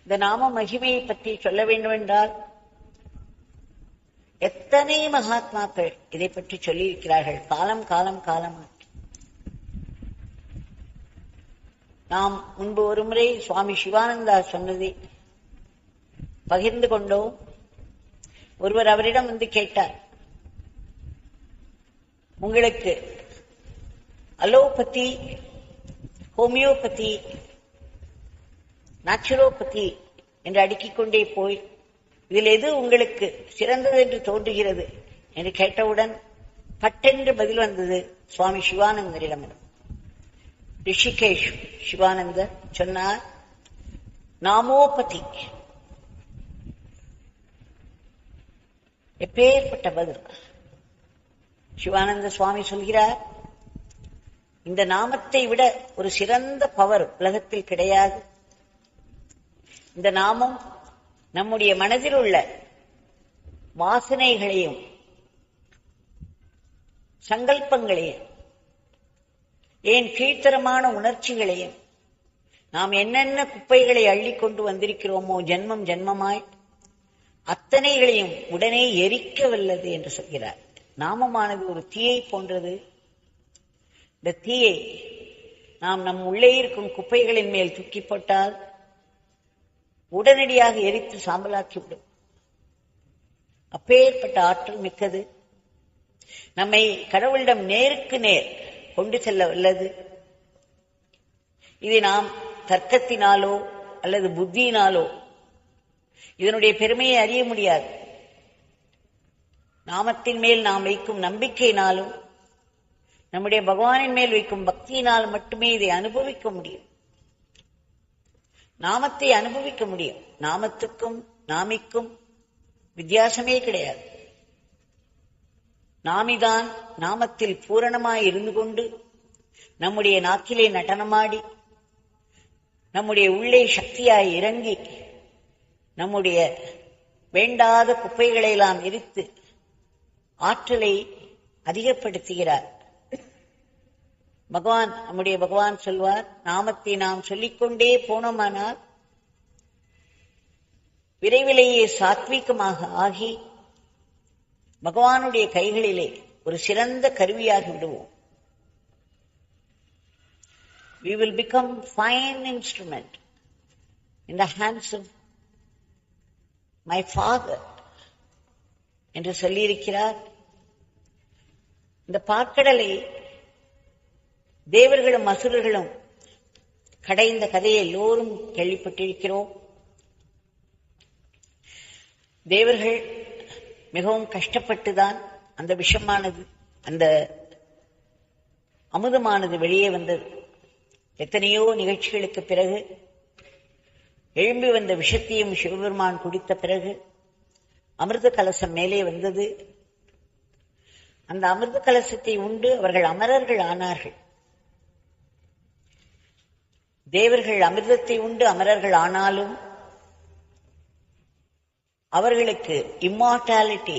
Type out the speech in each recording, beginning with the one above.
இந்த நாம மகிமையை பற்றி சொல்ல வேண்டும் என்றால் எத்தனை மகாத்மாக்கள் இதை பற்றி சொல்லியிருக்கிறார்கள். காலம் காலம் காலமாக நாம் முன்பு ஒரு முறை சுவாமி சிவானந்தா சொன்னதை பகிர்ந்து கொண்டோம். ஒருவர் அவரிடம் வந்து கேட்டார், உங்களுக்கு அலோபதி, ஹோமியோபதி, நேச்சுரோபதி என்று அடுக்கிக் கொண்டே போய் இதில் எது உங்களுக்கு சிறந்தது என்று தோன்றுகிறது என்று கேட்டவுடன் பட்டென்று பதில் வந்தது சுவாமி சிவானந்தரிடம். ரிஷிகேஷ் சிவானந்தர் சொன்னார், நாமோபதி. எப்பேற்பட்ட பதில்! சிவானந்த சுவாமி சொல்கிறார், இந்த நாமத்தை விட ஒரு சிறந்த பவர் உலகத்தில் கிடையாது. இந்த நாமம் நம்முடைய மனதில் உள்ள வாசனைகளையும் சங்கல்பங்களையும் ஏன் கீழ்த்தரமான உணர்ச்சிகளையும் நாம் என்னென்ன குப்பைகளை அள்ளி கொண்டு வந்திருக்கிறோமோ ஜென்மம் ஜென்மமாய் அத்தனைகளையும் உடனே எரிக்க வல்லது என்று சொல்கிறார். நாமமானது ஒரு தீயை போன்றது. இந்த தீயை நாம் நம் உள்ளே இருக்கும் குப்பைகளின் மேல் தூக்கி போட்டால் உடனடியாக எரித்து சாம்பலாக்கிவிடும். அப்பேற்பட்ட ஆற்றல் மிக்கது. நம்மை கடவுளிடம் நேருக்கு நேர் கொண்டு செல்ல வல்லது. இதை நாம் தர்க்கத்தினாலோ அல்லது புத்தியினாலோ இதனுடைய பெருமையை அறிய முடியாது. நாமத்தின் மேல் நாம் வைக்கும் நம்பிக்கையினாலும் நம்முடைய பகவானின் மேல் வைக்கும் பக்தியினால் மட்டுமே இதை அனுபவிக்க முடியும். நாமத்தை அனுபவிக்க முடியும். நாமத்துக்கும் நாமிக்கும் வித்தியாசமே கிடையாது. நாமிதான் நாமத்தில் பூரணமாய் இருந்து கொண்டு நம்முடைய நாக்கிலே நடனமாடி நம்முடைய உள்ளே சக்தியாய் இறங்கி நம்முடைய வேண்டாத குப்பைகளை எல்லாம் எரித்து ஆற்றலை அதிகப்படுத்துகிறார். நம்முடைய பகவான் சொல்வார், நாமத்தை நாம் சொல்லிக்கொண்டே போனோமானால் விரைவிலேயே சாத்வீகமாக ஆகி பகவானுடைய கைகளிலே ஒரு சிறந்த கருவியாகி விடுவோம். We will become fine instrument in the hands of my Father என்று சொல்லியிருக்கிறார். இந்த பார்க்கடலை தேவர்களும் அசுரர்களும் கடைந்த கதையை எல்லோரும் கேள்விப்பட்டிருக்கிறோம். தேவர்கள் மிகவும் கஷ்டப்பட்டுதான் அந்த விஷமானது, அந்த அமுதமானது வெளியே வந்தது. எத்தனையோ நிகழ்ச்சிகளுக்கு பிறகு எழும்பி வந்த விஷத்தையும் சிவபெருமான் குடித்த பிறகு அமிர்த கலசம் மேலே வந்தது. அந்த அமிர்த கலசத்தை உண்டு அவர்கள் அமரர்கள் ஆனார்கள். தேவர்கள் அமிர்தத்தை உண்டு அமரர்கள் ஆனாலும் அவர்களுக்கு இம்மார்டாலிட்டி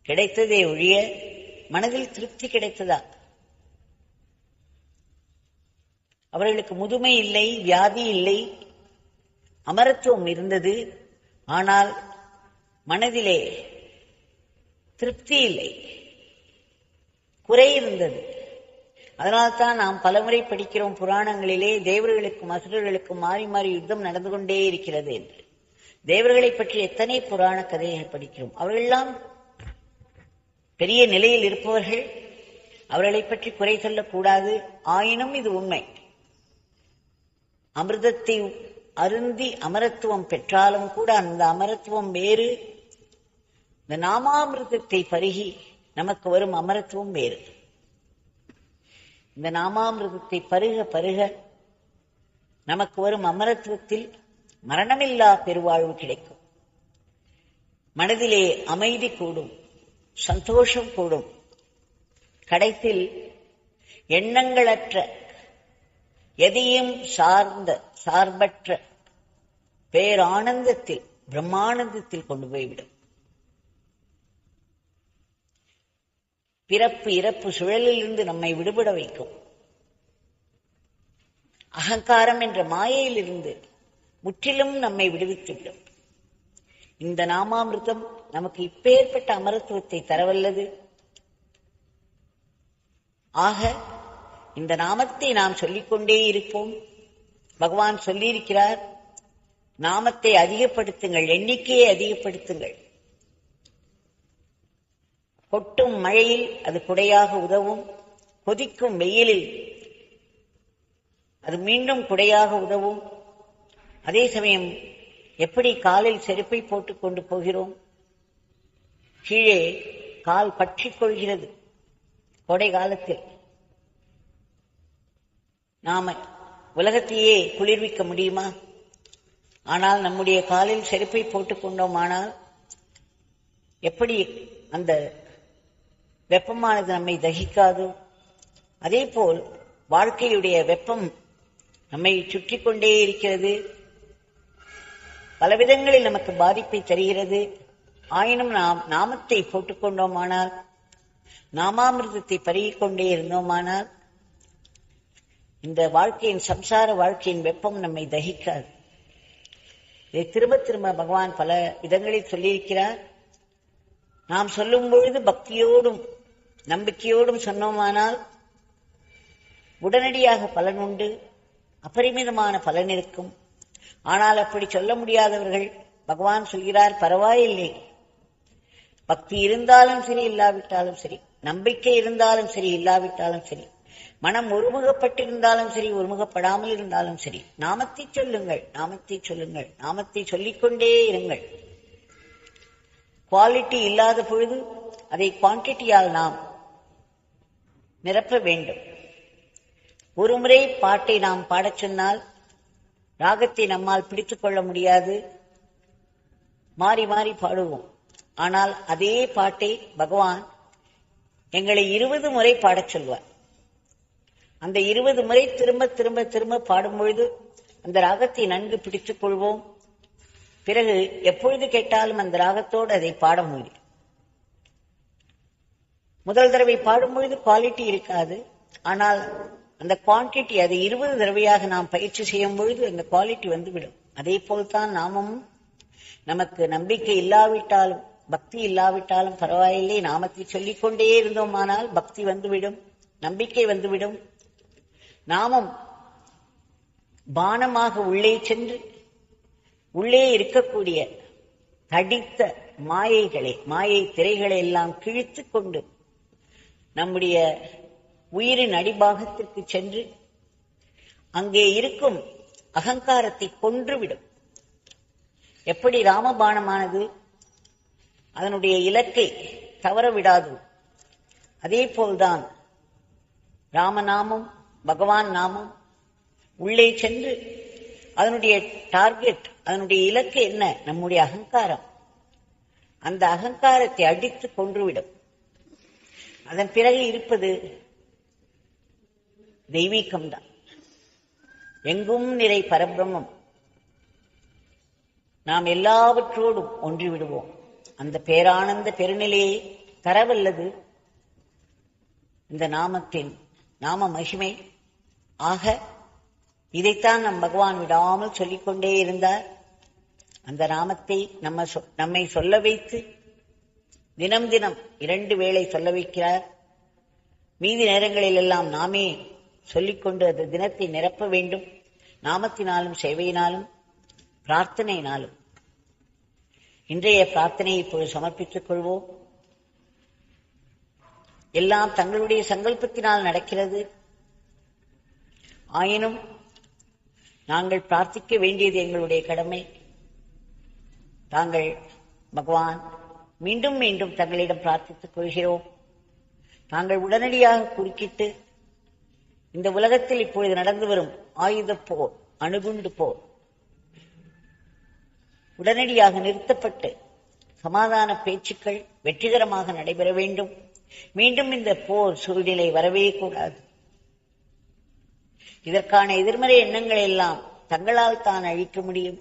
கிடைத்ததே ஒழிய மனதில் திருப்தி கிடைத்ததா? அவர்களுக்கு முதுமை இல்லை, வியாதி இல்லை, அமரத்துவம் இருந்தது. ஆனால் மனதிலே திருப்தி இல்லை, குறை இருந்தது. அதனால்தான் நாம் பலமுறை படிக்கிறோம் புராணங்களிலே, தேவர்களுக்கும் அசுரர்களுக்கும் மாறி மாறி யுத்தம் நடந்து கொண்டே இருக்கிறது என்று. தேவர்களை பற்றி எத்தனை புராண கதைகள் படிக்கிறோம். அவர்களெல்லாம் பெரிய நிலையில் இருப்பவர்கள், அவர்களை பற்றி குறை சொல்லக்கூடாது. ஆயினும் இது உண்மை. அமிர்தத்தை அருந்தி அமரத்துவம் பெற்றாலும் கூட அந்த அமரத்துவம் வேறு, இந்த நாமாமிர்தத்தை பருகி நமக்கு வரும் அமரத்துவம் வேறு. இந்த நாமாமிர்தத்தை பருக பருக நமக்கு வரும் அமரத்துவத்தில் மரணமில்லா பெருவாழ்வு கிடைக்கும். மனதிலே அமைதி கூடும், சந்தோஷம் கூடும். கடைசியில் எண்ணங்களற்ற, எதையும் சார்பற்ற பேரானந்தத்தில், பிரம்மானந்தத்தில் கொண்டு போய்விடும். பிறப்பு இறப்பு சுழலில் இருந்து நம்மை விடுபட வைக்கும். அகங்காரம் என்ற மாயையில் இருந்து முற்றிலும் நம்மை விடுவித்துவிடும். இந்த நாமாமிர்தம் நமக்கு இப்பேற்பட்ட அமரத்துவத்தை தரவல்லது. ஆக இந்த நாமத்தை நாம் சொல்லிக்கொண்டே இருப்போம். பகவான் சொல்லியிருக்கிறார், நாமத்தை அதிகப்படுத்துங்கள், எண்ணிக்கையை அதிகப்படுத்துங்கள். கொட்டும் மழையில் அது குடையாக உதவும், கொதிக்கும் வெயிலில் அது மீண்டும் குடையாக உதவும். அதே சமயம் எப்படி காலில் செருப்பை போட்டுக் கொண்டு போகிறோம், கீழே கால் பற்றிக் கொள்கிறது. கோடை காலத்தில் நாம உலகத்தையே குளிர்விக்க முடியுமா? ஆனால் நம்முடைய காலில் செருப்பை போட்டுக் கொண்டோமானால் எப்படி அந்த வெப்பமானது நம்மை தகிக்காது? அதே போல் வாழ்க்கையுடைய வெப்பம் நம்மை சுற்றி கொண்டே இருக்கிறது, பலவிதங்களில் நமக்கு பாதிப்பை தருகிறது. ஆயினும் நாம் நாமத்தை போட்டுக்கொண்டோமானால், நாமாமிர்தத்தை பருகிக் கொண்டே இருந்தோமானால், இந்த வாழ்க்கையின் சம்சார வாழ்க்கையின் வெப்பம் நம்மை தகிக்காது. இதை திரும்ப திரும்ப பகவான் பல விதங்களில் சொல்லியிருக்கிறார். நாம் சொல்லும் பொழுது பக்தியோடும் நம்பிக்கையோடும் சொன்னோமானால் உடனடியாக பலன் உண்டு, அபரிமிதமான பலன் இருக்கும். ஆனால் அப்படி சொல்ல முடியாதவர்கள் பகவான் சொல்கிறார், பரவாயில்லை, பக்தி இருந்தாலும் சரி இல்லாவிட்டாலும் சரி, நம்பிக்கை இருந்தாலும் சரி இல்லாவிட்டாலும் சரி, மனம் ஒருமுகப்பட்டிருந்தாலும் சரி ஒருமுகப்படாமல் இருந்தாலும் சரி, நாமத்தை சொல்லுங்கள், நாமத்தை சொல்லுங்கள், நாமத்தை சொல்லிக்கொண்டே இருங்கள். குவாலிட்டி இல்லாத பொழுது அதை குவான்டிட்டியால் நாம் நிரப்ப வேண்டும். ஒரு முறை பாட்டை நாம் பாடச் சொன்னால் ராகத்தை நம்மால் பிடித்துக் கொள்ள முடியாது, மாறி மாறி பாடுவோம். ஆனால் அதே பாட்டை பகவான் எங்களை 20 முறை பாடச் சொல்வார். அந்த 20 முறை திரும்ப திரும்ப திரும்ப பாடும் பொழுது அந்த ராகத்தை நன்கு பிடித்துக் கொள்வோம். பிறகு எப்பொழுது கேட்டாலும் அந்த ராகத்தோடு அதை பாட முடியும். முதல் தடவை பாடும் பொழுது குவாலிட்டி இருக்காது, ஆனால் அந்த குவான்டிட்டி, அதை 20 தடவையாக நாம் பயிற்சி செய்யும் பொழுது அந்த குவாலிட்டி வந்துவிடும். அதே போல்தான் நாமும் நமக்கு நம்பிக்கை இல்லாவிட்டாலும் பக்தி இல்லாவிட்டாலும் பரவாயில்லை, நாமத்தை சொல்லிக்கொண்டே இருந்தோமானால் பக்தி வந்துவிடும், நம்பிக்கை வந்துவிடும். நாமும் பானமாக உள்ளே சென்று உள்ளே இருக்கக்கூடிய தடித்த மாயை திரைகளை எல்லாம் கிழித்துக் கொண்டு நம்முடைய உயிரின் அடிபாகத்திற்கு சென்று அங்கே இருக்கும் அகங்காரத்தை கொன்றுவிடும். எப்படி ராமபானமானது அதனுடைய இலக்கை தவற விடாது, அதே போல்தான் ராமநாமம், பகவான் நாமம் உள்ளே சென்று அதனுடைய டார்கெட், அதனுடைய இலக்கு என்ன? நம்முடைய அகங்காரம். அந்த அகங்காரத்தை அடித்து கொன்றுவிடும். அதன் பிறகு இருப்பது தெய்வீகம்தான், எங்கும் நிறை பரபிரம்மம். நாம் எல்லாவற்றோடும் ஒன்றி விடுவோம். அந்த பேரானந்த பெருநிலையை தரவல்லது இந்த நாம மகிமை. ஆக இதைத்தான் நம் பகவான் விடாமல் சொல்லிக்கொண்டே இருந்தார். அந்த நாமத்தை நம்மை சொல்ல வைத்து தினம் தினம் 2 வேளை சொல்ல வைக்கிறார். மீதி நேரங்களில் எல்லாம் நாமே சொல்லிக்கொண்டு அந்த தினத்தை நிரப்ப வேண்டும். நாமத்தினாலும் சேவையினாலும் பிரார்த்தனையினாலும். இன்றைய பிரார்த்தனையை இப்போது சமர்ப்பித்துக் கொள்வோம். எல்லாம் தங்களுடைய சங்கல்பத்தினால் நடக்கிறது. ஆயினும் நாங்கள் பிரார்த்திக்க வேண்டியது எங்களுடைய கடமை. தாங்கள் பகவான் மீண்டும் மீண்டும் தங்களிடம் பிரார்த்தித்துக் கொள்கிறோம். தாங்கள் உடனடியாக குறுக்கிட்டு இந்த உலகத்தில் இப்பொழுது நடந்து வரும் ஆயுத போர், அணுகுண்டு போர் உடனடியாக நிறுத்தப்பட்டு சமாதான பேச்சுக்கள் வெற்றிகரமாக நடைபெற வேண்டும். மீண்டும் இந்த போர் சூழ்நிலை வரவே கூடாது. இதற்கான எதிர்மறை எண்ணங்களை எல்லாம் தங்களால் தான் அழிக்க முடியும்.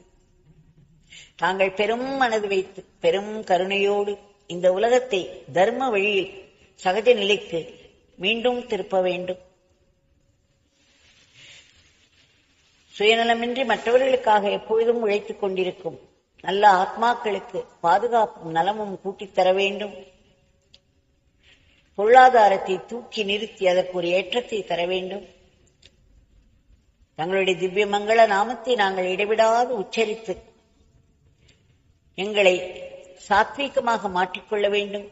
தாங்கள் பெரும் மனது வைத்து பெரும் கருணையோடு இந்த உலகத்தை தர்ம வழியில் சகஜ நிலைக்கு மீண்டும் திருப்ப வேண்டும். சுயநலமின்றி மற்றவர்களுக்காக எப்பொழுதும் உழைத்துக் கொண்டிருக்கும் நல்ல ஆத்மாக்களுக்கு பாதுகாப்பும் நலமும் கூட்டித் தர வேண்டும். பொருளாதாரத்தை தூக்கி நிறுத்தி அதற்கு ஒரு ஏற்றத்தை தர வேண்டும். தங்களுடைய திவ்ய மங்கள நாமத்தை நாங்கள் இடைவிடாது உச்சரித்து எங்களை சாத்வீகமாக மாற்றிக்கொள்ள வேண்டும்.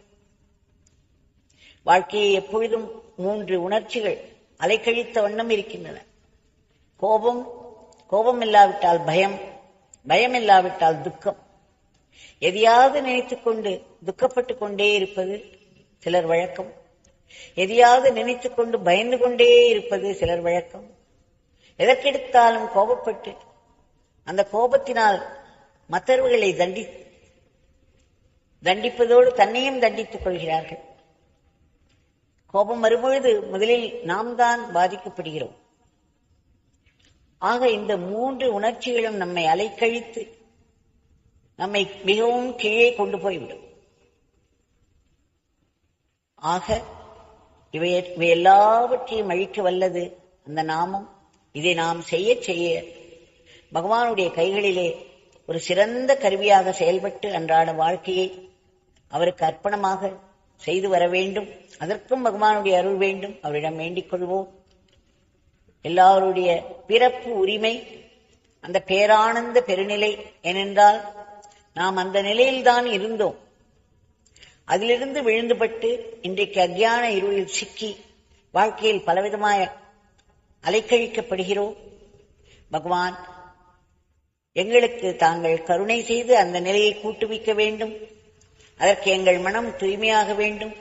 வாழ்க்கையை எப்பொழுதும் 3 உணர்ச்சிகள் அலைக்கழித்த வண்ணம் இருக்கின்றன. கோபம் இல்லாவிட்டால் பயம், பயம் இல்லாவிட்டால் துக்கம். எதையாவது நினைத்துக் கொண்டு துக்கப்பட்டுக் கொண்டே இருப்பது சிலர் வழக்கம். எதையாவது நினைத்துக் கொண்டு பயந்து கொண்டே இருப்பது சிலர் வழக்கம். எதற்கெடுத்தாலும் கோபப்பட்டு அந்த கோபத்தினால் மற்றவர்களை தண்டிப்பதோடு தன்னையும் தண்டித்துக் கொள்கிறார்கள். கோபம் வரும்பொழுது முதலில் நாம் தான் பாதிக்கப்படுகிறோம். ஆக இந்த 3 உணர்ச்சிகளும் நம்மை அலைக்கழித்து நம்மை மிகவும் கீழே கொண்டு போய்விடும். ஆக இவை எல்லாவற்றையும் அழிக்க வல்லது அந்த நாமம். இதை நாம் செய்ய செய்ய பகவானுடைய கைகளிலே ஒரு சிறந்த கருவியாக செயல்பட்டு அன்றாட வாழ்க்கையை அவருக்கு அர்ப்பணமாக செய்து வர வேண்டும். அதற்கும் பகவானுடைய அருள் வேண்டும். அவரிடம் வேண்டிக் கொள்வோம். எல்லாருடைய பிறப்பு உரிமை அந்த பேரானந்த பெருநிலை. ஏனென்றால் நாம் அந்த நிலையில்தான் இருந்தோம். அதிலிருந்து விழுந்துபட்டு இன்றைக்கு அஞ்ஞான இருளில் சிக்கி வாழ்க்கையில் பலவிதமாய அலைக்கழிக்கப்படுகிறோம். பகவான் எங்களுக்கு தாங்கள் கருணை செய்து அந்த நிலையை கூட்டுவிக்க வேண்டும். அதற்கு எங்கள் மனம் தூய்மையாக வேண்டும்.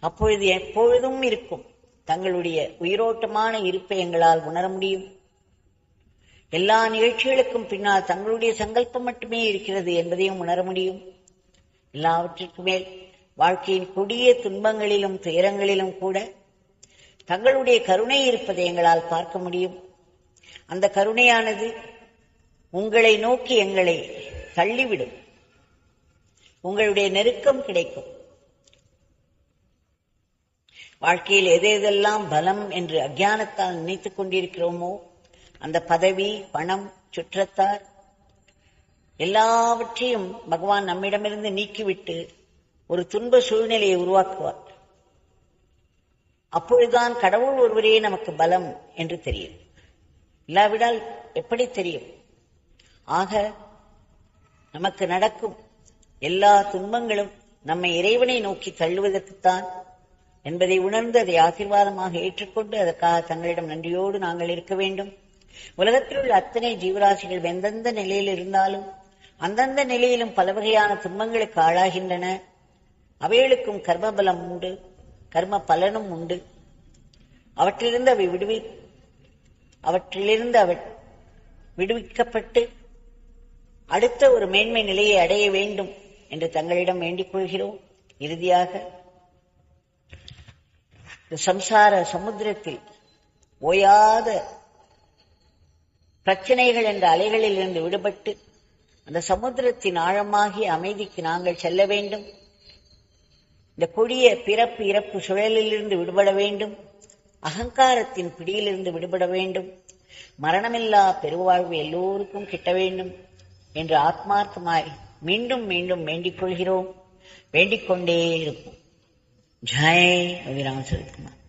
அப்பொழுது எப்பொழுதும் இருக்கும் தங்களுடைய உயிரோட்டமான இருப்பை எங்களால் உணர முடியும். எல்லா நிகழ்ச்சிகளுக்கும் பின்னால் தங்களுடைய சங்கல்பம் மட்டுமே இருக்கிறது என்பதையும் உணர முடியும். எல்லாவற்றிற்கு மேல் வாழ்க்கையின் கொடிய துன்பங்களிலும் துயரங்களிலும் கூட தங்களுடைய கருணை இருப்பதை எங்களால் பார்க்க முடியும். அந்த கருணையானது உங்களை நோக்கி எங்களை தள்ளிவிடும். உங்களுடைய நெருக்கம் கிடைக்கும். வாழ்க்கையில் எதெல்லாம் பலம் என்று அஞ்ஞானத்தால் நினைத்துக் கொண்டிருக்கிறோமோ அந்த பதவி, பணம், சுற்றத்தார் எல்லாவற்றையும் பகவான் நம்மிடமிருந்து நீக்கிவிட்டு ஒரு துன்ப சூழ்நிலையை உருவாக்குவார். அப்பொழுதுதான் கடவுள் ஒருவரே நமக்கு பலம் என்று தெரியும். இல்லாவிடால் எப்படி தெரியும்? ஆக நமக்கு நடக்கும் எல்லா துன்பங்களும் நம்மை இறைவனை நோக்கி தள்ளுவதற்குத்தான் என்பதை உணர்ந்து அதை ஆசீர்வாதமாக ஏற்றுக்கொண்டு அதற்காக தங்களிடம் நன்றியோடு நாங்கள் இருக்க வேண்டும். உலகத்தில் உள்ள அத்தனை ஜீவராசிகள் எந்தெந்த நிலையில் இருந்தாலும் அந்தந்த நிலையிலும் பல வகையான துன்பங்களுக்கு ஆளாகின்றன. அவைகளுக்கும் கர்மபலம் உண்டு, கர்ம பலனும் உண்டு. அவற்றிலிருந்து அவை விடுவிக்கப்பட்டு அடுத்த ஒரு மேன்மை நிலையை அடைய வேண்டும் என்று தங்களிடம் வேண்டிக் கொள்கிறோம். இறுதியாக சம்சார சமுத்திரத்தில் ஓயாத பிரச்சனைகள் என்ற அலைகளில் இருந்து விடுபட்டு அந்த சமுத்திரத்தின் ஆழமாகிய அமைதிக்கு நாங்கள் செல்ல வேண்டும். இந்த கொடிய பிறப்பு இறப்பு சுழலிலிருந்து விடுபட வேண்டும். அகங்காரத்தின் பிடியிலிருந்து விடுபட வேண்டும். மரணமில்லா பெருவாழ்வு எல்லோருக்கும் கிட்ட வேண்டும் என்று ஆத்மார்த்தமாய் மீண்டும் மீண்டும் வேண்டிக் கொள்கிறோம். வேண்டிக் கொண்டே இருப்போம். ஜெய் ரவிராம சரத்குமார்.